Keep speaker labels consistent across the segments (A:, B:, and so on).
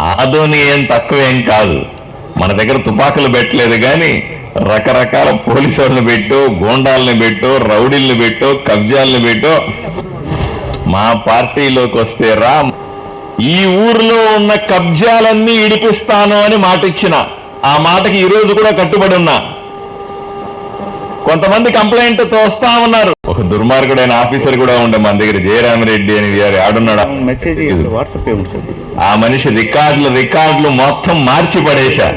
A: ఆదోని ఏం తక్కువేం కాదు. మన దగ్గర తుపాకులు పెట్టలేదు కానీ రకరకాల పోలీసు వాళ్ళని పెట్టో, గూండాలని పెట్టో, రౌడీల్ని పెట్టో, కబ్జాలను పెట్టో మా పార్టీలోకి వస్తే రా, ఈ ఊర్లో ఉన్న కబ్జాలన్నీ ఇడిపిస్తాను అని మాట ఇచ్చిన. ఆ మాటకి ఈరోజు కూడా కట్టుబడి ఉన్నా. కొంతమంది కంప్లైంట్ తోస్తా ఉన్నారు. ఒక దుర్మార్గుడైన ఆఫీసర్ కూడా ఉండే మన దగ్గర, జయరామిరెడ్డి అని ఆడున్నాడు. ఆ మనిషి రికార్డులు మొత్తం మార్చి పడేశా.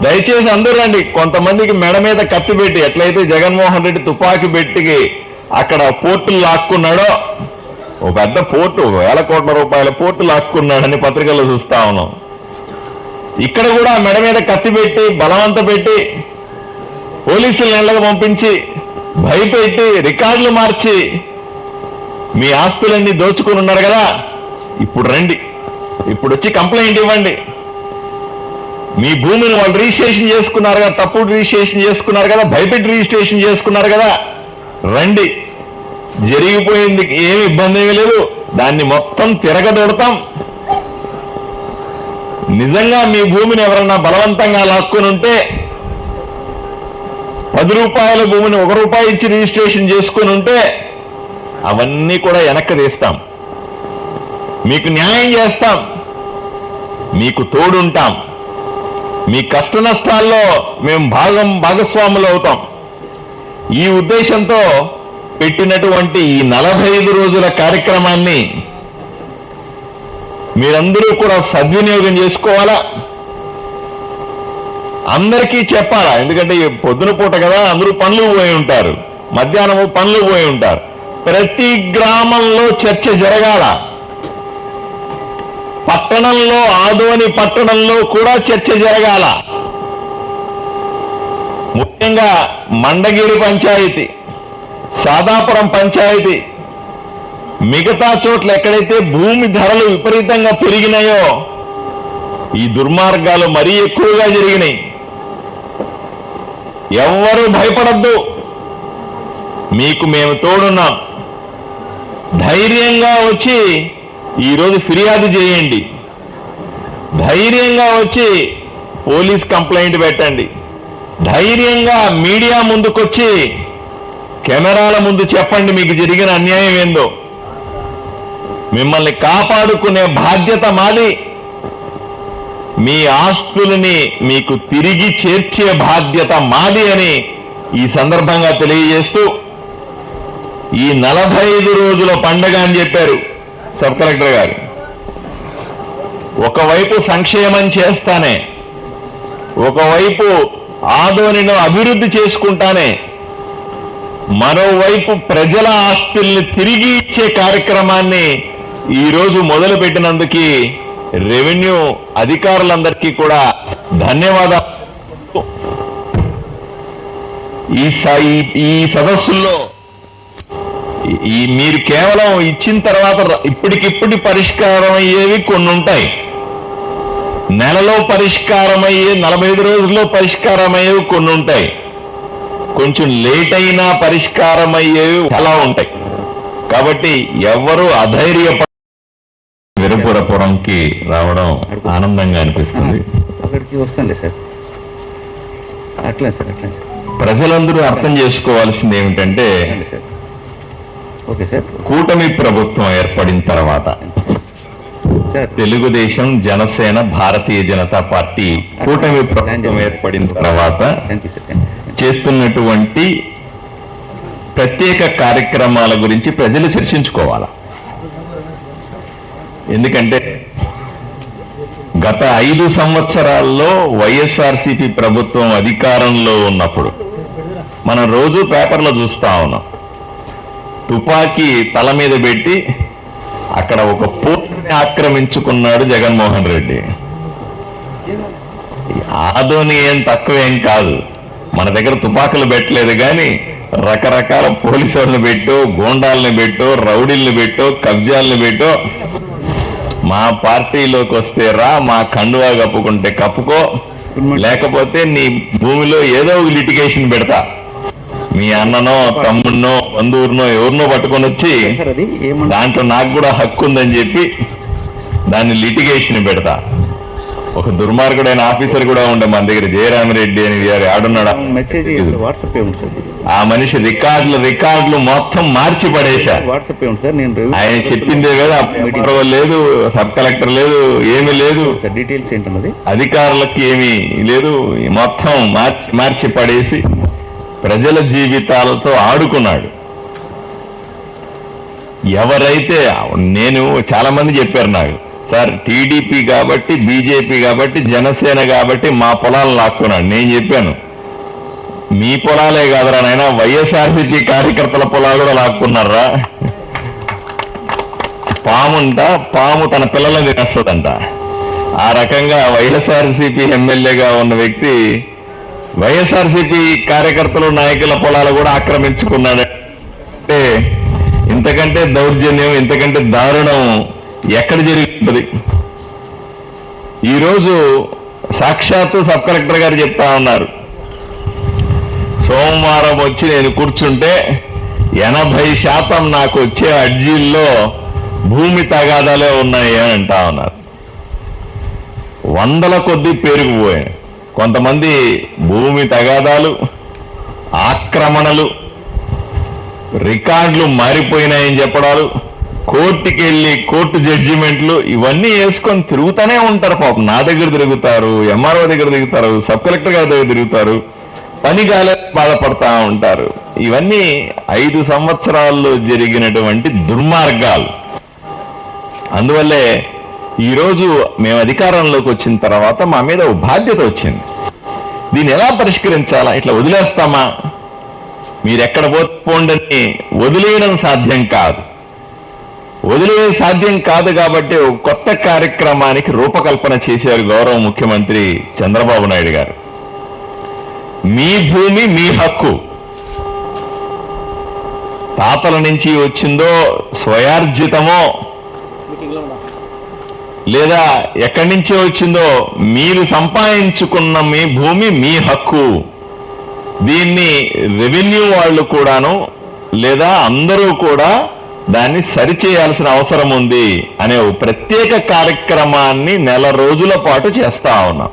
A: దయచేసి అందరూ రండి. కొంతమందికి మెడ మీద కత్తి పెట్టి, ఎట్లయితే జగన్మోహన్ రెడ్డి తుపాకీ పెట్టి అక్కడ పోర్టులు లాక్కున్నాడో, ఒక పెద్ద పోర్టు, 1000 కోట్ల రూపాయల పోర్టు లాక్కున్నాడని పత్రికల్లో చూస్తా ఉన్నాం. ఇక్కడ కూడా మెడ మీద కత్తి పెట్టి, బలవంత పెట్టి, పోలీసులు ఇళ్లకు పంపించి, భయపెట్టి, రికార్డులు మార్చి మీ ఆస్తులన్నీ దోచుకుని ఉన్నారు కదా. ఇప్పుడు రండి, ఇప్పుడు వచ్చి కంప్లైంట్ ఇవ్వండి. మీ భూమిని వాళ్ళు రిజిస్ట్రేషన్ చేసుకున్నారు కదా, తప్పుడు రిజిస్ట్రేషన్ చేసుకున్నారు కదా, భయపెట్టి రిజిస్ట్రేషన్ చేసుకున్నారు కదా. రండి, జరిగిపోయింది, ఏమి ఇబ్బంది ఏమీ లేదు. దాన్ని మొత్తం తిరగదొడతాం. నిజంగా మీ భూమిని ఎవరన్నా బలవంతంగా లాక్కుని ఉంటే, 10 రూపాయల భూమిని 1 రూపాయి ఇచ్చి రిజిస్ట్రేషన్ చేసుకుని ఉంటే అవన్నీ కూడా వెనక్కి తీస్తాం. మీకు న్యాయం చేస్తాం, మీకు తోడుంటాం. మీ కష్ట నష్టాల్లో మేము భాగస్వాములు అవుతాం. ఈ ఉద్దేశంతో పెట్టినటువంటి ఈ 45 రోజుల కార్యక్రమాన్ని మీరందరూ కూడా సద్వినియోగం చేసుకోవాలా, అందరికీ చెప్పాలా. ఎందుకంటే పొద్దున పూట కదా, అందరూ పనులు పోయి ఉంటారు, మధ్యాహ్నము పనులు పోయి ఉంటారు. ప్రతి గ్రామంలో చర్చ జరగాల. పట్టణంలో, ఆదోని పట్టణంలో కూడా చర్చ జరగాల. ముఖ్యంగా మండగిరి పంచాయతీ, సాదాపురం పంచాయతీ, మిగతా చోట్ల ఎక్కడైతే భూమి ధరలు విపరీతంగా పెరిగినాయో ఈ దుర్మార్గాలు మరీ ఎక్కువగా జరిగినాయి. ఎవ్వరూ భయపడద్దు, మీకు మేము తోడున్నాం. ధైర్యంగా వచ్చి ఈరోజు ఫిర్యాదు చేయండి. ధైర్యంగా వచ్చి పోలీస్ కంప్లైంట్ పెట్టండి. ధైర్యంగా మీడియా ముందుకొచ్చి కెమెరాల ముందు చెప్పండి మీకు జరిగిన అన్యాయం ఏందో. మిమ్మల్ని కాపాడుకునే బాధ్యత మాది. మీ ఆస్తుల్ని మీకు తిరిగి చేర్చే బాధ్యత మాది అని ఈ సందర్భంగా తెలియజేస్తూ, ఈ 45 రోజుల పండగ అని చెప్పారు సబ్ కలెక్టర్ గారు. ఒకవైపు సంక్షేమం చేస్తానే, ఒకవైపు ఆదోనిలో అభివృద్ధి చేసుకుంటానే, మరోవైపు ప్రజల ఆస్తుల్ని తిరిగి ఇచ్చే కార్యక్రమాన్ని ఈరోజు మొదలుపెట్టినందుకు రెవెన్యూ అధికారులందరికీ కూడా ధన్యవాదాలు. ఈ సదస్సుల్లో మీరు కేవలం ఇచ్చిన తర్వాత ఇప్పటికిప్పుడు పరిష్కారం అయ్యేవి కొన్ని ఉంటాయి. నెలలో పరిష్కారం అయ్యే, 45 రోజుల్లో పరిష్కారం అయ్యేవి కొన్ని ఉంటాయి. కొంచెం లేట్ అయినా పరిష్కారం అయ్యేవి చాలా ఉంటాయి. కాబట్టి ఎవరు అధైర్యపడ, వీరపురపురంకి రావడం ఆనందంగా అనిపిస్తుంది. ప్రజలందరూ అర్థం చేసుకోవాల్సింది ఏమిటంటే, కూటమి ప్రభుత్వం ఏర్పడిన తర్వాత తెలుగుదేశం, జనసేన, భారతీయ జనతా పార్టీ కూటమి ప్రభుత్వం ఏర్పడిన తర్వాత చేస్తున్నటువంటి ప్రత్యేక కార్యక్రమాల గురించి ప్రజలు చర్చించుకోవాలి. ఎందుకంటే గత 5 సంవత్సరాల్లో వైఎస్ఆర్సీపీ ప్రభుత్వం అధికారంలో ఉన్నప్పుడు మనం రోజు పేపర్లో చూస్తా ఉన్నాం, తుపాకీ తల మీద పెట్టి అక్కడ ఒక పోర్టుని ఆక్రమించుకున్నాడు జగన్మోహన్ రెడ్డి. ఆదోని ఏం తక్కువేం కాదు. మన దగ్గర తుపాకులు పెట్టలేదు కానీ రకరకాల పోలీసు వాళ్ళని పెట్టో, గూండాలని పెట్టో, రౌడీల్ని పెట్టో, కబ్జాలని పెట్టో మా పార్టీలోకి వస్తే రా, మా కండువా కప్పుకుంటే కప్పుకో, లేకపోతే నీ భూమిలో ఏదో ఒక లిటిగేషన్ పెడతా. మీ అన్ననో, తమ్ముడినో, బంధువునో ఎవరినో పట్టుకొని వచ్చి దాంట్లో నాకు కూడా హక్కు ఉందని చెప్పి దాన్ని లిటిగేషన్ పెడతా. ఒక దుర్మార్గుడైన ఆఫీసర్ కూడా ఉండే మన దగ్గర, జయరామిరెడ్డి అని గారు ఆడున్నాడు.
B: మెసేజ్ వాట్సాప్ ఏముంది సార్?
A: ఆ మనిషి రికార్డులు మొత్తం మార్చి పడేశారు.
B: వాట్సాప్ ఏముంది సార్? నేను
A: ఆయన చెప్పిందే కదా, లేదు, సబ్ కలెక్టర్ లేదు, ఏమీ లేదు,
B: డీటెయిల్స్ ఏంటన్నది
A: అధికారులకి ఏమీ లేదు, మొత్తం మార్చి పడేసి ప్రజల జీవితాలతో ఆడుకున్నాడు. ఎవరైతే, నేను చాలా మంది చెప్పారు నాకు, సార్ టీడీపీ కాబట్టి, బీజేపీ కాబట్టి, జనసేన కాబట్టి మా పొలాలు లాక్కున్నాడు. నేను చెప్పాను, మీ పొలాలే కాదురా నాయనా, వైఎస్ఆర్సీపీ కార్యకర్తల పొలాలు కూడా లాక్కున్నారా. పాము తన పిల్లలను తినేస్తుందంట. ఆ రకంగా వైఎస్ఆర్సీపీ ఎమ్మెల్యేగా ఉన్న వ్యక్తి వైఎస్ఆర్సీపీ కార్యకర్తలు, నాయకుల పొలాలు కూడా ఆక్రమించుకున్నాడు. అంటే ఇంతకంటే దౌర్జన్యం, ఇంతకంటే దారుణం ఎక్కడ జరుగుతుంది? ఈరోజు సాక్షాత్తు సబ్ కలెక్టర్ గారు చెప్తా ఉన్నారు, సోమవారం వచ్చి నేను కూర్చుంటే 80% నాకు వచ్చే అర్జీల్లో భూమి తగాదాలే ఉన్నాయి అని అంటా ఉన్నారు. వందల కొద్దీ పేరుకుపోయాయి. కొంతమంది భూమి తగాదాలు, ఆక్రమణలు, రికార్డులు మారిపోయినాయని చెప్పడాలు, కోర్టుకెళ్ళి కోర్టు జడ్జిమెంట్లు, ఇవన్నీ వేసుకొని తిరుగుతూనే ఉంటారు. పాపం నా దగ్గర తిరుగుతారు, ఎంఆర్ఓ దగ్గర తిరుగుతారు, సబ్ కలెక్టర్ గారి దగ్గర తిరుగుతారు, పని కాలే బాధపడతా ఉంటారు. ఇవన్నీ 5 సంవత్సరాల్లో జరిగినటువంటి దుర్మార్గాలు. అందువల్లే ఈరోజు మేము అధికారంలోకి వచ్చిన తర్వాత మా మీద ఒక బాధ్యత వచ్చింది. దీన్ని ఎలా పరిష్కరించాలా? ఇట్లా వదిలేస్తామా? మీరెక్కడ పోండని వదిలేయడం సాధ్యం కాదు. వదిలేయడం సాధ్యం కాదు కాబట్టి ఒక కొత్త కార్యక్రమానికి రూపకల్పన చేశారు గౌరవ ముఖ్యమంత్రి చంద్రబాబు నాయుడు గారు. మీ భూమి మీ హక్కు. తాతల నుంచి వచ్చిందో, స్వయార్జితమో, లేదా ఎక్కడి నుంచో వచ్చిందో, మీరు సంపాదించుకున్న మీ భూమి మీ హక్కు. దీన్ని రెవెన్యూ వాళ్ళు కూడాను, లేదా అందరూ కూడా దాన్ని సరిచేయాల్సిన అవసరం ఉంది అనే ఒక ప్రత్యేక కార్యక్రమాన్ని 1 నెల రోజుల పాటు చేస్తా ఉన్నాం.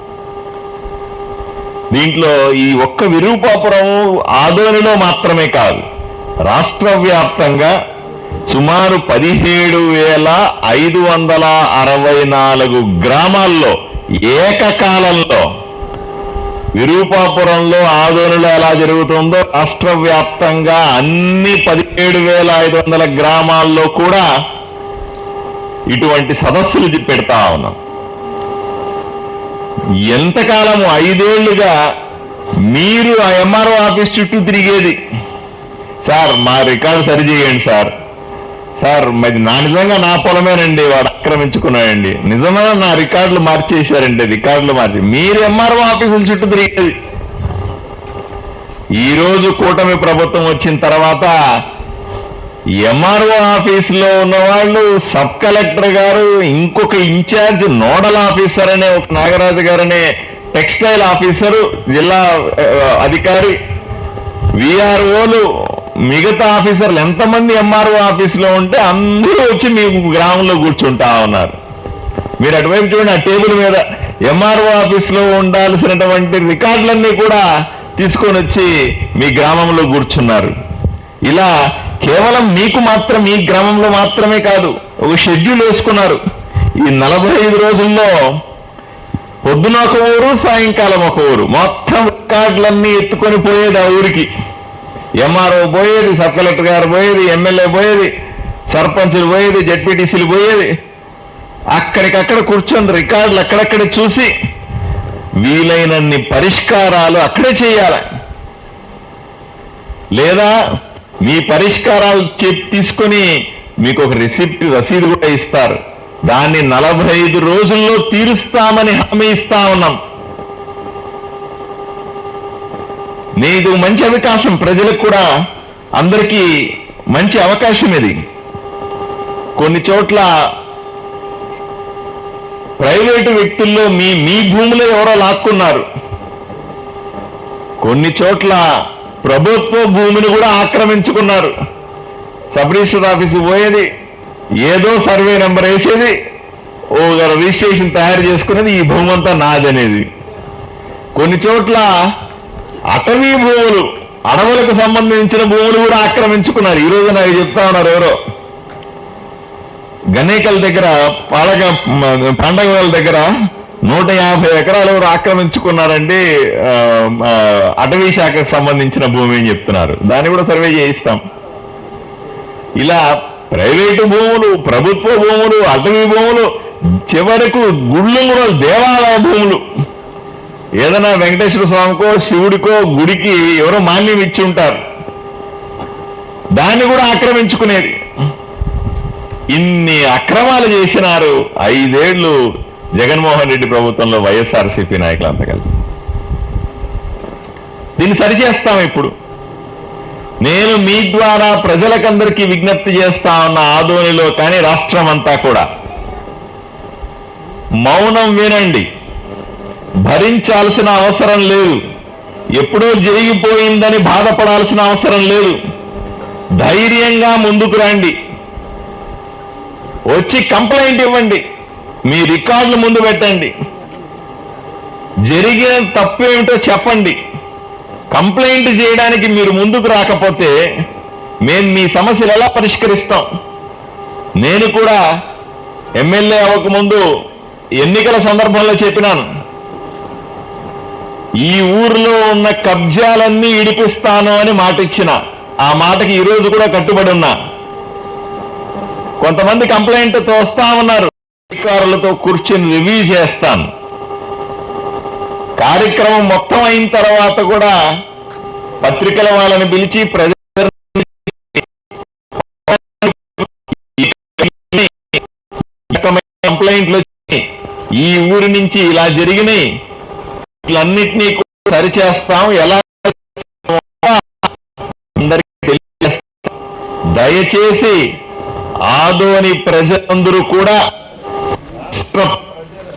A: దీంట్లో ఈ ఒక్క విరూపాపురం, ఆదోనిలో మాత్రమే కాదు, రాష్ట్ర వ్యాప్తంగా సుమారు 17,564 గ్రామాల్లో ఏకకాలంలో, విరూపాపురంలో, ఆదోనిలో ఎలా జరుగుతుందో రాష్ట్ర వ్యాప్తంగా అన్ని 17,500 గ్రామాల్లో కూడా ఇటువంటి సదస్సులు పెడతా ఉన్నాం. ఎంతకాలము 5 ఏళ్లుగా మీరు ఆ ఎంఆర్ఓ ఆఫీస్ చుట్టూ తిరిగేది, సార్ మా రికార్డు సరిచేయండి సార్, మరి నిజంగా నా పొలమేనండి, వాడు ఆక్రమించుకున్నాడండి, నిజమైన నా రికార్డులు మార్చేశారండి, రికార్డులు మార్చి మీరు ఎంఆర్ఓ ఆఫీసుల చుట్టూ తిరిగేది. ఈరోజు కూటమి ప్రభుత్వం వచ్చిన తర్వాత ఎంఆర్ఓ ఆఫీసులో ఉన్న వాళ్ళు, సబ్ కలెక్టర్ గారు, ఇంకొక ఇన్ఛార్జ్ నోడల్ ఆఫీసర్ అనే ఒక నాగరాజు గారు అనే టెక్స్టైల్ ఆఫీసరు, జిల్లా అధికారి, విఆర్ఓలు, మిగతా ఆఫీసర్లు ఎంతమంది ఎంఆర్ఓ ఆఫీసులో ఉంటే అందరూ వచ్చి మీ గ్రామంలో కూర్చుంటా ఉన్నారు. మీరు అటువైపు చూడండి, ఆ టేబుల్ మీద ఎంఆర్ఓ ఆఫీసులో ఉండాల్సినటువంటి రికార్డులన్నీ కూడా తీసుకొని వచ్చి మీ గ్రామంలో కూర్చున్నారు. ఇలా కేవలం మీకు మాత్రం, మీ గ్రామంలో మాత్రమే కాదు, ఒక షెడ్యూల్ వేసుకున్నారు. ఈ 45 రోజుల్లో పొద్దున ఒక ఊరు, సాయంకాలం ఒక ఊరు, మొత్తం రికార్డులన్నీ ఎత్తుకొని పోయేది ఆ ఊరికి. ఎంఆర్ఓ పోయేది, సబ్ కలెక్టర్ గారు పోయేది, ఎమ్మెల్యే పోయేది, సర్పంచులు పోయేది, జెడ్పీటీసీలు పోయేది. అక్కడికక్కడ కూర్చొని రికార్డులు అక్కడక్కడ చూసి వీలైనన్ని పరిష్కారాలు అక్కడే చేయాలి. లేదా మీ పరిష్కారాలు తీసుకొని మీకు ఒక రసీదు కూడా ఇస్తారు. దాన్ని 45 రోజుల్లో తీరుస్తామని హామీ ఇస్తా ఉన్నాం. ఇది మంచి అవకాశం, ప్రజలకు కూడా, అందరికీ మంచి అవకాశం ఇది. కొన్ని చోట్ల ప్రైవేటు వ్యక్తుల్లో మీ భూములు ఎవరో లాక్కున్నారు. కొన్ని చోట్ల ప్రభుత్వ భూమిని కూడా ఆక్రమించుకున్నారు. సబ్ రిజిస్టర్ ఆఫీసు పోయేది, ఏదో సర్వే నెంబర్ వేసేది, ఒక రిజిస్ట్రేషన్ తయారు చేసుకునేది ఈ భూమి అంతా నాదనేది. కొన్ని చోట్ల అటవీ భూములు, అడవులకు సంబంధించిన భూములు కూడా ఆక్రమించుకున్నారు. ఈ రోజు నాకు చెప్తా ఉన్నారు ఎవరో, గణేకల్ దగ్గర పండగ దగ్గర 150 ఎకరాలు ఎవరు ఆక్రమించుకున్నారండి, అటవీ శాఖకు సంబంధించిన భూమి అని చెప్తున్నారు. దాన్ని కూడా సర్వే చేయిస్తాం. ఇలా ప్రైవేటు భూములు, ప్రభుత్వ భూములు, అటవీ భూములు, చివరకు గుళ్ళు కూడా, దేవాలయ భూములు, ఏదైనా వెంకటేశ్వర స్వామికో శివుడికో గుడికి ఎవరో మాన్యం ఇచ్చి ఉంటారు, దాన్ని కూడా ఆక్రమించుకునేది. ఇన్ని అక్రమాలు చేసినారు 5 ఏళ్లు జగన్మోహన్ రెడ్డి ప్రభుత్వంలో వైఎస్ఆర్సీపీ నాయకులంతా కలిసి. దీన్ని సరిచేస్తాం. ఇప్పుడు నేను మీ ద్వారా ప్రజలకందరికీ విజ్ఞప్తి చేస్తా ఉన్న, ఆదోనిలో కానీ రాష్ట్రం అంతా కూడా మౌనం వినండి. భరించాల్సిన అవసరం లేదు. ఎప్పుడో జరిగిపోయిందని బాధపడాల్సిన అవసరం లేదు. ధైర్యంగా ముందుకు రండి, వచ్చి కంప్లైంట్ ఇవ్వండి, మీ రికార్డులు ముందు పెట్టండి, జరిగిన తప్పు ఏమిటో చెప్పండి. కంప్లైంట్ చేయడానికి మీరు ముందుకు రాకపోతే మేము మీ సమస్యలు ఎలా పరిష్కరిస్తాం? నేను కూడా ఎమ్మెల్యే అవ్వకముందు ఎన్నికల సందర్భంలో చెప్పినాను, ఈ ఊరిలో ఉన్న కబ్జాలన్నీ ఇడిపిస్తాను అని మాట ఇచ్చిన. ఆ మాటకి ఈరోజు కూడా కట్టుబడి ఉన్నా. కొంతమంది కంప్లైంట్తో వస్తా ఉన్నారు, అధికారులతో కూర్చొని రివ్యూ చేస్తాను. కార్యక్రమం మొత్తం అయిన తర్వాత కూడా పత్రికల వాళ్ళని పిలిచి కంప్లైంట్లు ఈ ఊరి నుంచి ఇలా జరిగినాయి, వీళ్ళన్నిటినీ సరిచేస్తాం, ఎలా అందరికీ తెలియజేస్తాం. దయచేసి ఆదోని ప్రజలందరూ కూడా,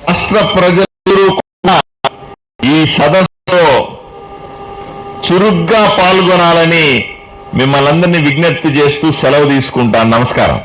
A: రాష్ట్ర ప్రజలందరూ కూడా ఈ సదస్సులో చురుగ్గా పాల్గొనాలని మిమ్మల్ని అందరినీ విజ్ఞప్తి చేస్తూ సెలవు తీసుకుంటాను. నమస్కారం.